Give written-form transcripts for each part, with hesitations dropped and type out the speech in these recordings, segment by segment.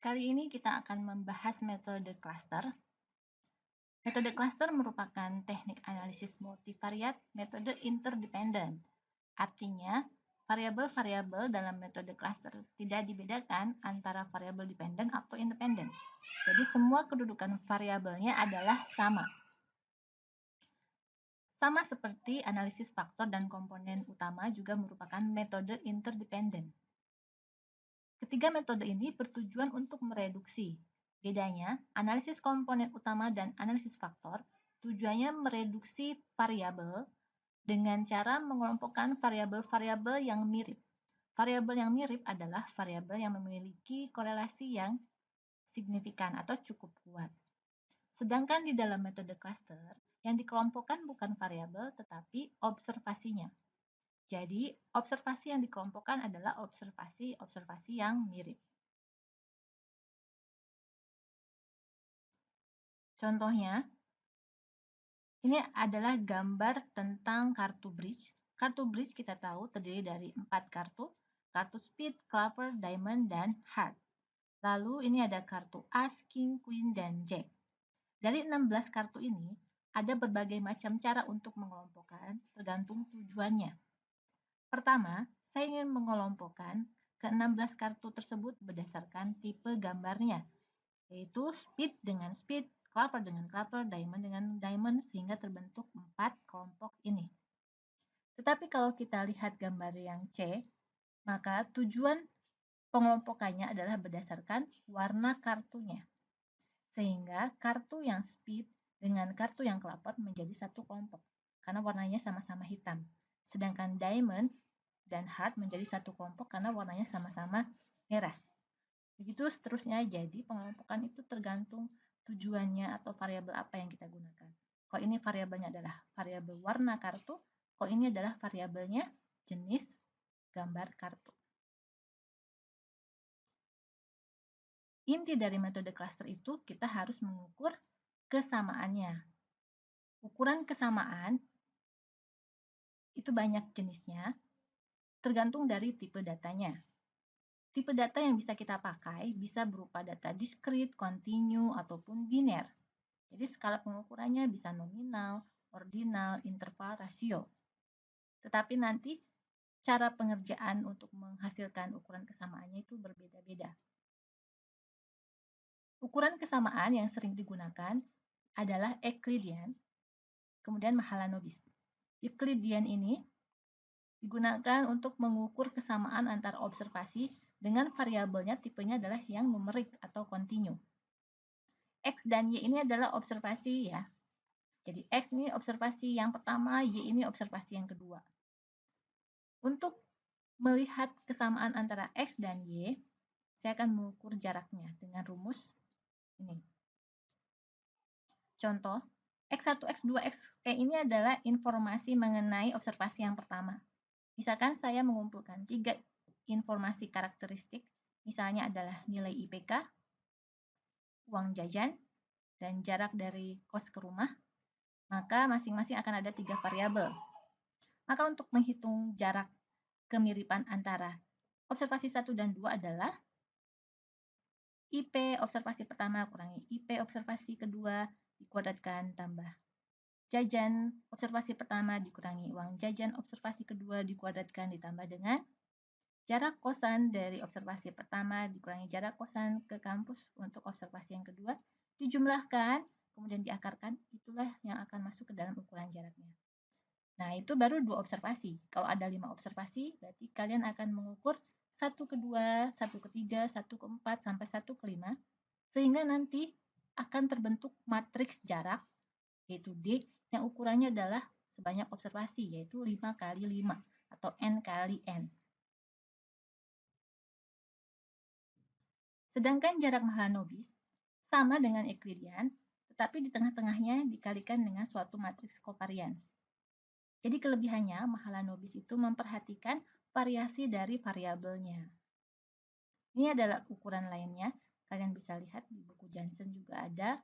Kali ini kita akan membahas metode cluster. Metode cluster merupakan teknik analisis multivariat metode interdependent. Artinya, variabel-variabel dalam metode cluster tidak dibedakan antara variabel dependent atau independen. Jadi semua kedudukan variabelnya adalah sama. Sama seperti analisis faktor dan komponen utama juga merupakan metode interdependent. Ketiga metode ini bertujuan untuk mereduksi. Bedanya, analisis komponen utama dan analisis faktor tujuannya mereduksi variabel dengan cara mengelompokkan variabel-variabel yang mirip. Variabel yang mirip adalah variabel yang memiliki korelasi yang signifikan atau cukup kuat. Sedangkan di dalam metode cluster, yang dikelompokkan bukan variabel tetapi observasinya. Jadi, observasi yang dikelompokkan adalah observasi-observasi yang mirip. Contohnya, ini adalah gambar tentang kartu bridge. Kartu bridge kita tahu terdiri dari 4 kartu, kartu speed, clover, diamond, dan heart. Lalu ini ada kartu as, king, queen, dan jack. Dari 16 kartu ini, ada berbagai macam cara untuk mengelompokkan tergantung tujuannya. Pertama, saya ingin mengelompokkan ke-16 kartu tersebut berdasarkan tipe gambarnya, yaitu speed dengan speed, clover dengan clover, diamond dengan diamond, sehingga terbentuk 4 kelompok ini. Tetapi kalau kita lihat gambar yang C, maka tujuan pengelompokannya adalah berdasarkan warna kartunya. Sehingga kartu yang speed dengan kartu yang clover menjadi satu kelompok, karena warnanya sama-sama hitam. Sedangkan diamond dan heart menjadi satu kelompok karena warnanya sama-sama merah. Begitu seterusnya, jadi pengelompokan itu tergantung tujuannya atau variabel apa yang kita gunakan. Kalau ini variabelnya adalah variabel warna kartu, kalau ini adalah variabelnya jenis gambar kartu. Inti dari metode cluster itu kita harus mengukur kesamaannya. Ukuran kesamaan itu banyak jenisnya, tergantung dari tipe datanya. Tipe data yang bisa kita pakai bisa berupa data diskrit, kontinu, ataupun biner. Jadi skala pengukurannya bisa nominal, ordinal, interval, rasio. Tetapi nanti cara pengerjaan untuk menghasilkan ukuran kesamaannya itu berbeda-beda. Ukuran kesamaan yang sering digunakan adalah Euclidean, kemudian Mahalanobis. Euclidean ini digunakan untuk mengukur kesamaan antara observasi dengan variabelnya tipenya adalah yang numerik atau kontinu. X dan Y ini adalah observasi ya. Jadi X ini observasi yang pertama, Y ini observasi yang kedua. Untuk melihat kesamaan antara X dan Y, saya akan mengukur jaraknya dengan rumus ini. Contoh, X1, X2, Xe ini adalah informasi mengenai observasi yang pertama. Misalkan saya mengumpulkan 3 informasi karakteristik, misalnya adalah nilai IPK, uang jajan, dan jarak dari kos ke rumah, maka masing-masing akan ada 3 variabel. Maka untuk menghitung jarak kemiripan antara observasi 1 dan 2 adalah IP observasi pertama kurangi IP observasi kedua dikuadratkan tambah jajan observasi pertama dikurangi uang jajan observasi kedua dikuadratkan ditambah dengan jarak kosan dari observasi pertama dikurangi jarak kosan ke kampus untuk observasi yang kedua dijumlahkan kemudian diakarkan, itulah yang akan masuk ke dalam ukuran jaraknya. Nah, itu baru 2 observasi. Kalau ada 5 observasi, berarti kalian akan mengukur 1 ke 2, 1 ke 3, 1 ke 4, sampai 1 ke 5, sehingga nanti akan terbentuk matriks jarak, yaitu D, yang ukurannya adalah sebanyak observasi, yaitu 5 kali 5, atau N kali N. Sedangkan jarak Mahalanobis sama dengan Euclidean, tetapi di tengah-tengahnya dikalikan dengan suatu matriks covariance. Jadi kelebihannya Mahalanobis itu memperhatikan variasi dari variabelnya. Ini adalah ukuran lainnya, kalian bisa lihat di buku Jansen juga ada.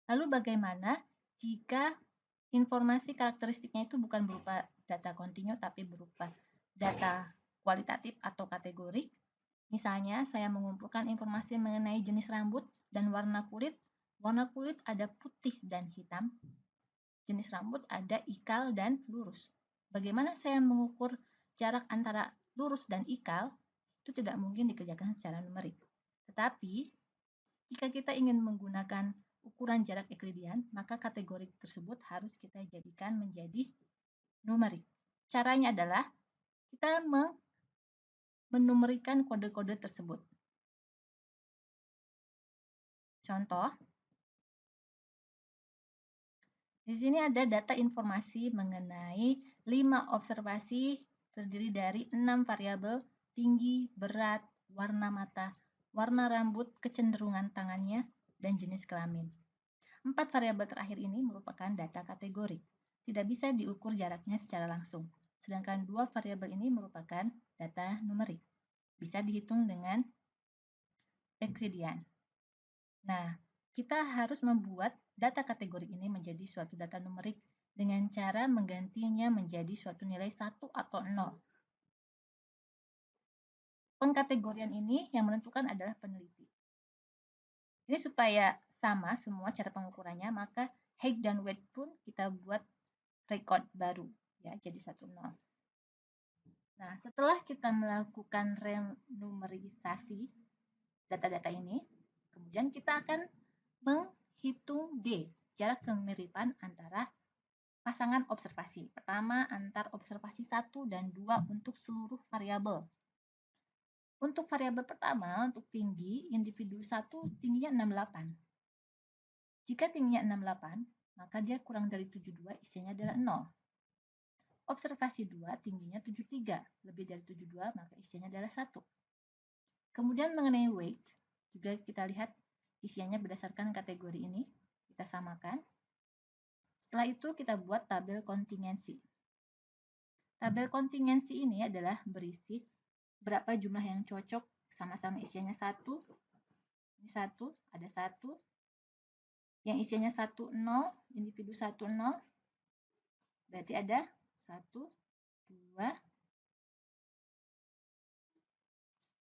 Lalu bagaimana jika informasi karakteristiknya itu bukan berupa data kontinu tapi berupa data kualitatif atau kategorik. Misalnya, saya mengumpulkan informasi mengenai jenis rambut dan warna kulit. Warna kulit ada putih dan hitam. Jenis rambut ada ikal dan lurus. Bagaimana saya mengukur jarak antara lurus dan ikal? Itu tidak mungkin dikerjakan secara numerik. Tetapi, jika kita ingin menggunakan ukuran jarak Euclidean, maka kategori tersebut harus kita jadikan menjadi numerik. Caranya adalah kita menumerikan kode-kode tersebut. Contoh, di sini ada data informasi mengenai 5 observasi terdiri dari 6 variabel: tinggi, berat, warna mata, warna rambut, kecenderungan tangannya, dan jenis kelamin. 4 variabel terakhir ini merupakan data kategorik. Tidak bisa diukur jaraknya secara langsung. Sedangkan 2 variabel ini merupakan data numerik. Bisa dihitung dengan Euclidean. Nah, kita harus membuat data kategori ini menjadi suatu data numerik dengan cara menggantinya menjadi suatu nilai 1 atau 0. Pengkategorian ini yang menentukan adalah peneliti. Ini supaya sama semua cara pengukurannya, maka height dan weight pun kita buat record baru, ya, jadi 1,0. Nah, setelah kita melakukan renumerisasi data-data ini, kemudian kita akan menghitung D, jarak kemiripan antara pasangan observasi. Pertama, antar observasi 1 dan 2 untuk seluruh variabel. Untuk variabel pertama, untuk tinggi, individu 1 tingginya 68. Jika tingginya 68, maka dia kurang dari 72, isinya adalah 0. Observasi 2 tingginya 73, lebih dari 72, maka isinya adalah 1. Kemudian mengenai weight, juga kita lihat isiannya berdasarkan kategori ini, kita samakan. Setelah itu kita buat tabel kontingensi. Tabel kontingensi ini adalah berisi berapa jumlah yang cocok, sama-sama isiannya 1. Ini 1, ada 1. Yang isiannya 1, 0, individu 1, 0. Berarti ada 1, 2,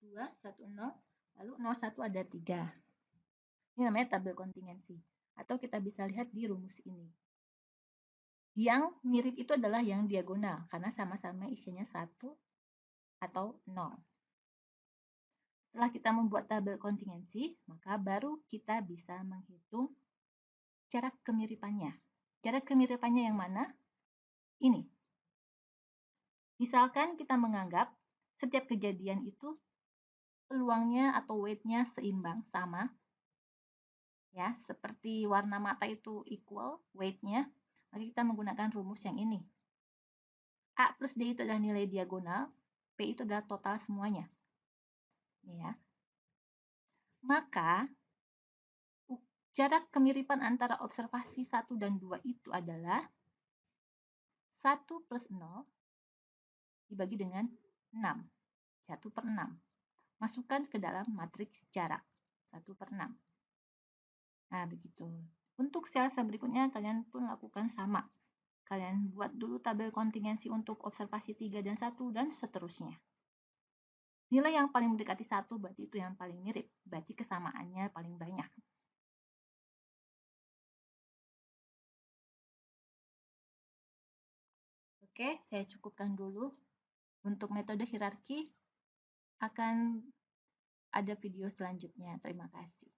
1, 0, lalu 0, 1 ada 3. Ini namanya tabel kontingensi. Atau kita bisa lihat di rumus ini. Yang mirip itu adalah yang diagonal, karena sama-sama isinya 1 atau 0. Setelah kita membuat tabel kontingensi, maka baru kita bisa menghitung jarak kemiripannya. Jarak kemiripannya yang mana? Ini. Misalkan kita menganggap setiap kejadian itu peluangnya atau weight-nya seimbang, sama. Ya, seperti warna mata itu equal weight-nya, maka kita menggunakan rumus yang ini. A plus D itu adalah nilai diagonal, P itu adalah total semuanya. Ya. Maka jarak kemiripan antara observasi 1 dan 2 itu adalah 1 plus 0 dibagi dengan 6. 1 per 6. Masukkan ke dalam matriks jarak. 1 per 6. Nah, begitu. Untuk sel-sel berikutnya, kalian pun lakukan sama. Kalian buat dulu tabel kontingensi untuk observasi 3 dan 1, dan seterusnya. Nilai yang paling mendekati 1 berarti itu yang paling mirip. Berarti kesamaannya paling banyak. Oke, saya cukupkan dulu. Untuk metode hierarki akan ada video selanjutnya. Terima kasih.